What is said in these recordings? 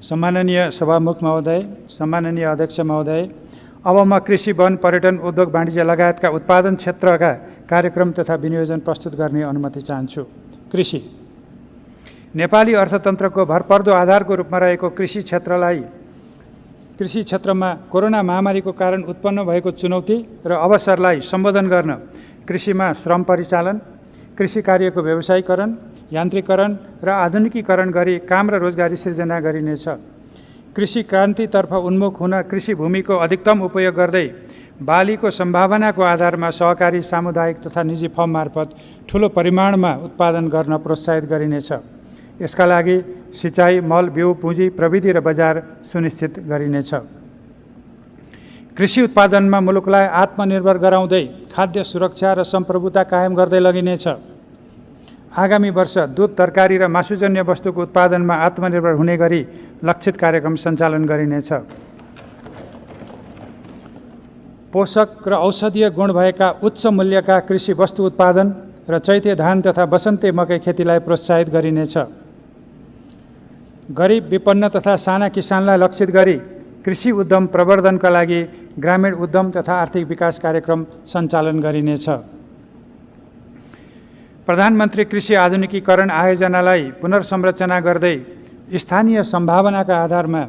सम्माननीय सभामुख महोदय, सम्माननीय अध्यक्ष महोदय, अब म कृषि, वन, पर्यटन, उद्योग, वाणिज्य लगायतका उत्पादन क्षेत्रका कार्यक्रम तथा विनियोजन प्रस्तुत गर्ने अनुमति चाहन्छु। कृषि नेपाली अर्थतन्त्रको भरपर्दो आधारको रूपमा रहेको कृषि क्षेत्रमा कोरोना महामारीको कारण उत्पन्न भएको चुनौती र अवसरलाई सम्बोधन गर्न कृषिमा श्रम परिचालन, कृषि कार्यको व्यवसायीकरण, यान्त्रिकरण र आधुनिकीकरण गरी काम र रोजगारी सृजना गरिनेछ। कृषि क्रान्तितर्फ उन्मुख हुन कृषि भूमिको अधिकतम उपयोग गर्दै बालीको सम्भावनाको आधारमा सहकारी, सामुदायिक तथा निजी फर्म मार्फत ठूलो परिमाणमा उत्पादन गर्न प्रोत्साहित गरिनेछ। यसका लागि सिँचाइ, मल, बिउ, पुँजी, प्रविधि र बजार सुनिश्चित गरिनेछ। कृषि उत्पादनमा मुलुकलाई आत्मनिर्भर गराउँदै खाद्य सुरक्षा र सम्प्रभुता कायम गर्दै लगिनेछ। आगामी वर्ष दूध, तरकारी र मासुजन्य वस्तुको उत्पादनमा आत्मनिर्भर हुने गरी लक्षित कार्यक्रम सञ्चालन गरिनेछ। पोषक र औषधीय गुण भएका उच्च मूल्यका कृषि वस्तु उत्पादन र चैते धान तथा वसन्ते मकै खेतीलाई प्रोत्साहित गरिनेछ। गरिब, विपन्न तथा साना किसानलाई लक्षित गरी कृषि उद्यम प्रवर्धनका लागि ग्रामीण उद्यम तथा आर्थिक विकास कार्यक्रम सञ्चालन गरिनेछ। प्रधानमन्त्री कृषि आधुनिकीकरण आयोजनालाई पुनर्संरचना गर्दै स्थानीय सम्भावनाका आधारमा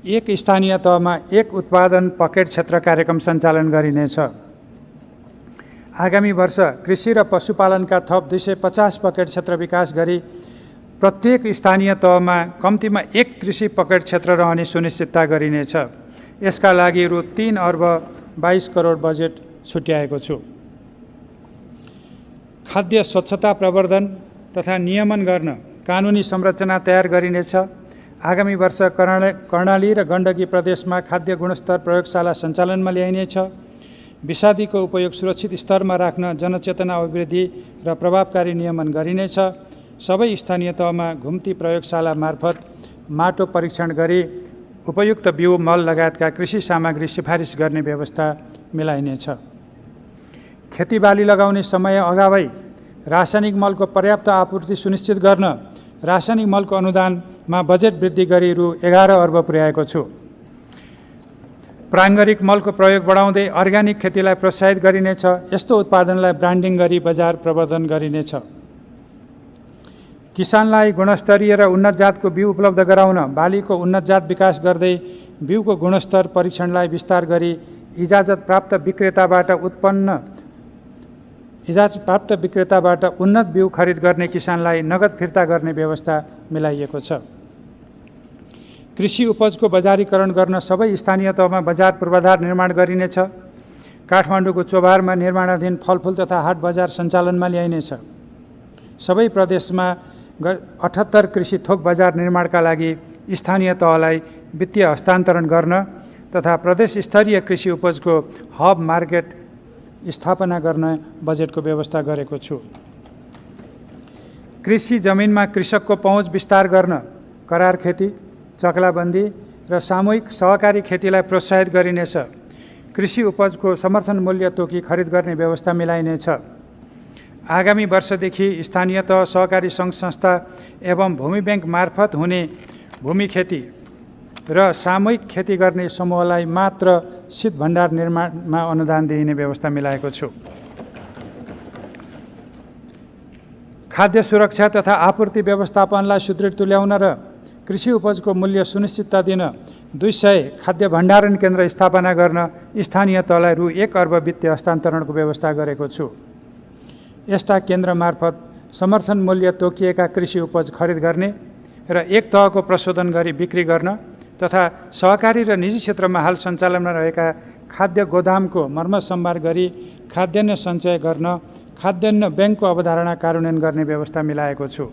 एक स्थानीय तहमा एक उत्पादन पकेट क्षेत्र कार्यक्रम सञ्चालन गरिनेछ। आगामी वर्ष कृषि र पशुपालनका थप 250 पकेट क्षेत्र विकास गरी प्रत्येक स्थानीय तहमा कम्तीमा एक कृषि पकेट क्षेत्र रहने सुनिश्चितता गरिनेछ। यसका लागि रु 3 अर्ब 22 करोड बजेट छुट्याएको छु। खाद्य स्वच्छता प्रवर्धन तथा नियमन गर्न कानुनी संरचना तयार गरिनेछ। आगामी वर्ष कर्णाली र गण्डकी प्रदेशमा खाद्य गुणस्तर प्रयोगशाला सञ्चालनमा ल्याइनेछ। विषादीको उपयोग सुरक्षित स्तरमा राख्न जनचेतना अभिवृद्धि र प्रभावकारी नियमन गरिनेछ। सबै स्थानीय तहमा घुम्ती प्रयोगशाला मार्फत माटो परीक्षण गरी उपयुक्त बिउ, मल लगायतका कृषि सामग्री सिफारिस गर्ने व्यवस्था मिलाइनेछ। खेतीबाली लगाउने समय अगावै रासायनिक मलको पर्याप्त आपूर्ति सुनिश्चित गर्न रासायनिक मलको अनुदानमा बजेट वृद्धि गरी रु 11 अर्ब पुर्याएको छु। प्राङ्गारिक मलको प्रयोग बढाउँदै अर्ग्यानिक खेतीलाई प्रोत्साहित गरिनेछ। यस्तो उत्पादनलाई ब्रान्डिङ गरी बजार प्रवर्धन गरिनेछ। किसानलाई गुणस्तरीय र उन्नत जातको बिउ उपलब्ध गराउन बालीको उन्नत जात विकास गर्दै बिउको गुणस्तर परीक्षणलाई विस्तार गरी इजाजत प्राप्त विक्रेताबाट उन्नत बिउ खरिद गर्ने किसानलाई नगद फिर्ता गर्ने व्यवस्था मिलाइएको छ। कृषि उपजको बजारीकरण गर्न सबै स्थानीय तहमा बजार पूर्वाधार निर्माण गरिनेछ। काठमाडौँको चोभारमा निर्माणाधीन फलफुल तथा हाट बजार सञ्चालनमा ल्याइनेछ। सबै प्रदेशमा 78 कृषि थोक बजार निर्माणका लागि स्थानीय तहलाई वित्तीय हस्तान्तरण गर्न तथा प्रदेश स्तरीय कृषि उपजको हब मार्केट स्थापना गर्न बजेटको व्यवस्था गरेको छु। कृषि जमिनमा कृषकको पहुँच विस्तार गर्न करार खेती, चक्लाबन्दी र सामूहिक सहकारी खेतीलाई प्रोत्साहित गरिनेछ। कृषि उपजको समर्थन मूल्य तोकी खरिद गर्ने व्यवस्था मिलाइनेछ। आगामी वर्षदेखि स्थानीय तह, सहकारी सङ्घ संस्था एवं भूमि ब्याङ्क मार्फत हुने भूमि खेती र सामूहिक खेती गर्ने समूहलाई मात्र शीत भण्डार निर्माणमा अनुदान दिइने व्यवस्था मिलाएको छु। खाद्य सुरक्षा तथा आपूर्ति व्यवस्थापनलाई सुदृढ तुल्याउन र कृषि उपजको मूल्य सुनिश्चितता दिन 200 खाद्य भण्डारण केन्द्र स्थापना गर्न स्थानीय तहलाई रु 1 अर्ब वित्तीय हस्तान्तरणको व्यवस्था गरेको छु। यस्ता केन्द्र मार्फत समर्थन मूल्य तोकिएका कृषि उपज खरिद गर्ने र एक तहको प्रशोधन गरी बिक्री गर्न तथा सहकारी र निजी क्षेत्रमा हाल सञ्चालनमा रहेका खाद्य गोदामको मर्मसम्भार गरी खाद्यान्न सञ्चय गर्न खाद्यान्न ब्याङ्कको अवधारणा कार्यान्वयन गर्ने व्यवस्था मिलाएको छु।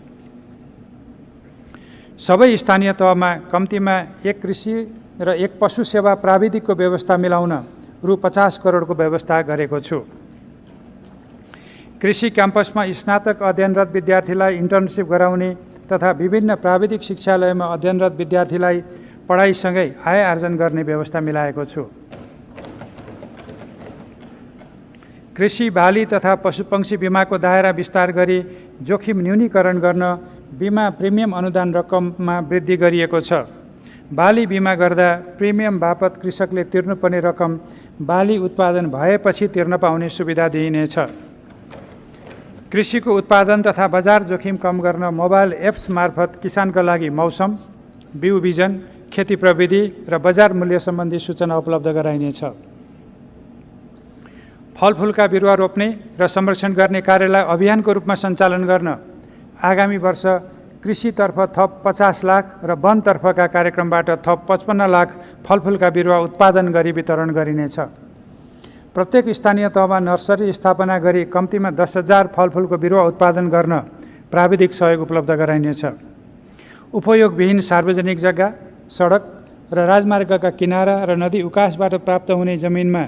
सबै स्थानीय तहमा कम्तीमा एक कृषि र एक पशु सेवा प्राविधिकको व्यवस्था मिलाउन रु 50 करोडको व्यवस्था गरेको छु। कृषि क्याम्पसमा स्नातक अध्ययनरत विद्यार्थीलाई इन्टर्नसिप गराउने तथा विभिन्न प्राविधिक शिक्षालयमा अध्ययनरत विद्यार्थीलाई पढाइसँगै आय आर्जन गर्ने व्यवस्था मिलाएको छु। कृषि, बाली तथा पशुपक्षी बिमाको दायरा विस्तार गरी जोखिम न्यूनीकरण गर्न बिमा प्रिमियम अनुदान रकममा वृद्धि गरिएको छ। बाली बिमा गर्दा प्रिमियम बापत कृषकले तिर्नुपर्ने रकम बाली उत्पादन भएपछि तिर्न पाउने सुविधा दिइनेछ। कृषिको उत्पादन तथा बजार जोखिम कम गर्न मोबाइल एप्स मार्फत किसानका लागि मौसम, बिउ बिजन, खेती प्रविधि र बजार मूल्य सम्बन्धी सूचना उपलब्ध गराइनेछ। फलफुलका बिरुवा रोप्ने र संरक्षण गर्ने कार्यलाई अभियानको रूपमा सञ्चालन गर्न आगामी वर्ष कृषितर्फ थप 50 लाख र वनतर्फका कार्यक्रमबाट थप 55 लाख फलफुलका बिरुवा उत्पादन गरी वितरण गरिनेछ। प्रत्येक स्थानीय तहमा नर्सरी स्थापना गरी कम्तीमा 10,000 फलफुलको बिरुवा उत्पादन गर्न प्राविधिक सहयोग उपलब्ध गराइनेछ। उपयोगविहीन सार्वजनिक जग्गा, सडक र राजमार्गका किनारा र नदी उकासबाट प्राप्त हुने जमिनमा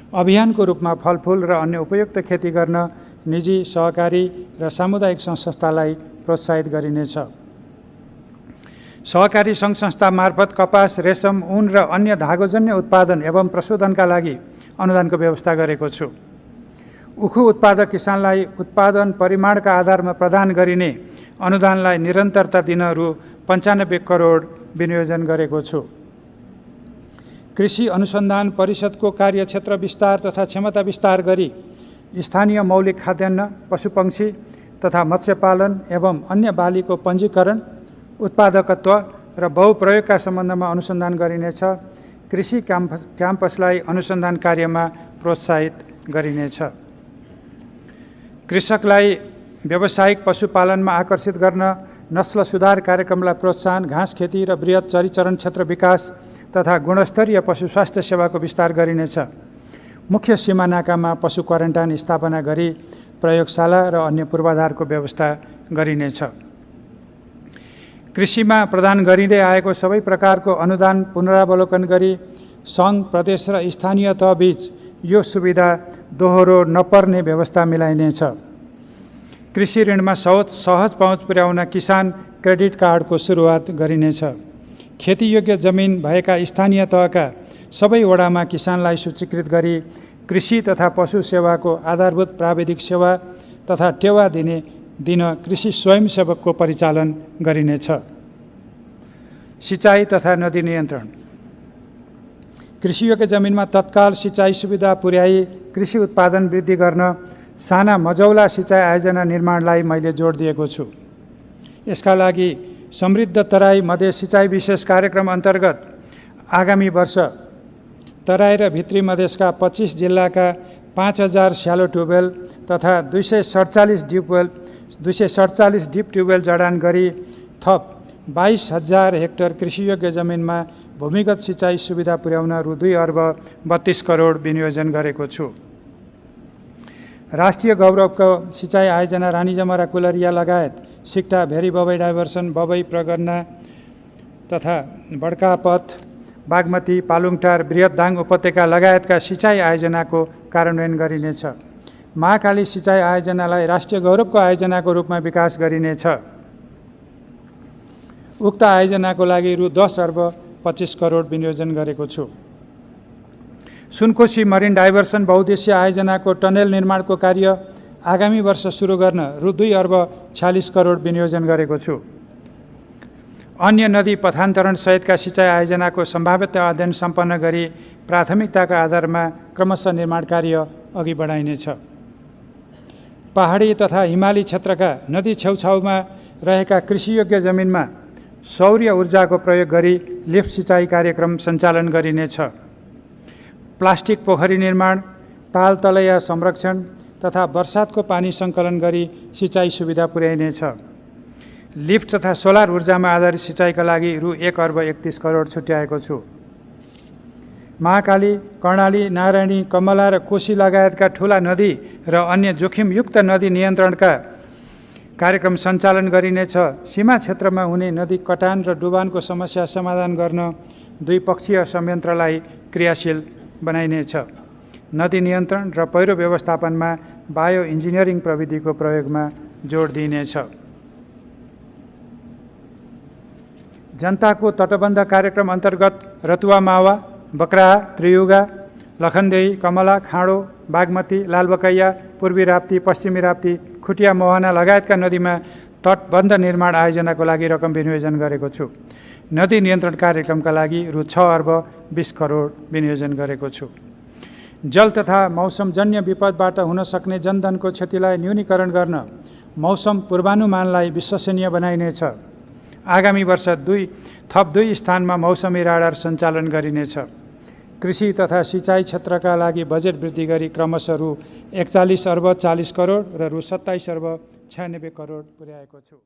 अभियानको रूपमा फलफुल र अन्य उपयुक्त खेती गर्न निजी, सहकारी र सामुदायिक सङ्घ-संस्थालाई प्रोत्साहित गरिनेछ। सहकारी सङ्घ-संस्था मार्फत कपास, रेशम, ऊन र अन्य धागोजन्य उत्पादन एवं प्रशोधनका लागि अनुदानको व्यवस्था गरेको छु। उखु उत्पादक किसानलाई उत्पादन परिमाणका आधारमा प्रदान गरिने अनुदानलाई निरन्तरता दिन रु 95 करोड विनियोजन गरेको छु। कृषि अनुसन्धान परिषदको कार्यक्षेत्र विस्तार तथा क्षमता विस्तार गरी स्थानीय मौलिक खाद्यान्न, पशुपक्षी तथा मत्स्यपालन एवं अन्य बालीको पञ्जीकरण, उत्पादकत्व र बहुप्रयोगका सम्बन्धमा अनुसन्धान गरिनेछ। कृषि क्याम्पसलाई अनुसन्धान कार्यमा प्रोत्साहित गरिनेछ। कृषकलाई व्यावसायिक पशुपालनमा आकर्षित गर्न नस्ल सुधार कार्यक्रमलाई प्रोत्साहन, घाँस खेती र बृहत चरीचरण क्षेत्र विकास तथा गुणस्तरीय पशु स्वास्थ्य सेवाको विस्तार गरिनेछ। मुख्य सिमानाकामा पशु क्वारेन्टाइन स्थापना गरी प्रयोगशाला र अन्य पूर्वाधारको व्यवस्था गरिनेछ। कृषिमा प्रदान गरिँदै आएको सबै प्रकारको अनुदान पुनरावलोकन गरी सङ्घ, प्रदेश र स्थानीय तहबीच यो सुविधा दोहोरो नपर्ने व्यवस्था मिलाइनेछ। कृषि ऋणमा सहज पहुँच पुर्याउन किसान क्रेडिट कार्डको सुरुवात गरिनेछ। खेतीयोग्य जमिन भएका स्थानीय तहका सबै वडामा किसानलाई सूचीकृत गरी कृषि तथा पशु सेवाको आधारभूत प्राविधिक सेवा तथा टेवा दिन कृषि स्वयंसेवकको परिचालन गरिनेछ। सिँचाइ तथा नदी नियन्त्रण। कृषियोग्य जमिनमा तत्काल सिँचाइ सुविधा पुर्याई कृषि उत्पादन वृद्धि गर्न साना मजौला सिँचाइ आयोजना निर्माणलाई मैले जोड दिएको छु। यसका लागि समृद्ध तराई मधेस सिँचाइ विशेष कार्यक्रम अन्तर्गत आगामी वर्ष तराई र भित्री मधेसका 25 जिल्लाका 5,000 स्यालो ट्युबवेल तथा 247 डिप ट्युबवेल जडान गरी थप 22,000 हेक्टर कृषियोग्य जमिनमा भूमिगत सिँचाइ सुविधा पुर्याउन रु 2 अर्ब 32 करोड विनियोजन गरेको छु। राष्ट्रिय गौरवको सिँचाइ आयोजना रानी जमरा, कुलरिया लगायत सिक्टा, भेरी बबई डाइभर्सन, बबई प्रगन्ना तथा बड्कापथ, बागमती, पालुङटार, बृहतदाङ उपत्यका लगायतका सिँचाइ आयोजनाको कार्यान्वयन गरिनेछ। महाकाली सिँचाइ आयोजनालाई राष्ट्रिय गौरवको आयोजनाको रूपमा विकास गरिनेछ। उक्त आयोजनाको लागि रु 10 अर्ब 25 करोड विनियोजन गरेको छु। सुनकोशी मरिन डाइभर्सन बहुद्देश्य आयोजनाको टनेल निर्माणको कार्य आगामी वर्ष सुरु गर्न रु 2 अर्ब 46 करोड विनियोजन गरेको छु। अन्य नदी पथान्तरण सहितका सिँचाइ आयोजनाको सम्भाव्यता अध्ययन सम्पन्न गरी प्राथमिकताका आधारमा क्रमशः निर्माण कार्य अघि बढाइनेछ। पहाडी तथा हिमाली क्षेत्रका नदी छेउछाउमा रहेका कृषियोग्य जमिनमा सौर्य ऊर्जाको प्रयोग गरी लिफ्ट सिँचाइ कार्यक्रम सञ्चालन गरिनेछ। प्लास्टिक पोखरी निर्माण, ताल तलैया संरक्षण तथा वर्षातको पानी सङ्कलन गरी सिँचाइ सुविधा पुर्याइनेछ। लिफ्ट तथा सोलर ऊर्जामा आधारित सिँचाइका लागि रु 1 अर्ब 31 करोड छुट्याएको छु। महाकाली, कर्णाली, नारायणी, कमला र कोशी लगायतका ठुला नदी र अन्य जोखिमयुक्त नदी नियन्त्रणका कार्यक्रम सञ्चालन गरिनेछ। सीमा क्षेत्रमा हुने नदी कटान र डुबानको समस्या समाधान गर्न द्विपक्षीय संयन्त्रलाई क्रियाशील बनाइनेछ। नदी नियन्त्रण र पहिरो व्यवस्थापनमा बायो इन्जिनियरिङ प्रविधिको प्रयोगमा जोड दिइनेछ। जनताको तटबन्ध कार्यक्रम अन्तर्गत रतुवा, मावा, बक्राहा, त्रियुगा, लखनदेही, कमला, खाँडो, बागमती, लालबकैया, पूर्वी राप्ती, पश्चिमी राप्ती, खुटिया, मोहना लगायतका नदीमा तटबन्ध निर्माण आयोजनाको लागि रकम विनियोजन गरेको छु। नदी नियन्त्रण कार्यक्रमका लागि रु 6 अर्ब 20 करोड विनियोजन गरेको छु। जल तथा मौसमजन्य विपदबाट हुन सक्ने जनधनको क्षतिलाई न्यूनीकरण गर्न मौसम पूर्वानुमानलाई विश्वसनीय बनाइनेछ। आगामी वर्ष थप दुई स्थानमा मौसमी राडार सञ्चालन गरिनेछ। कृषि तथा सिँचाइ क्षेत्रका लागि बजेट वृद्धि गरी क्रमशः रु 41 अर्ब 40 करोड र रु 27 अर्ब 96 करोड पुर्याएको छु।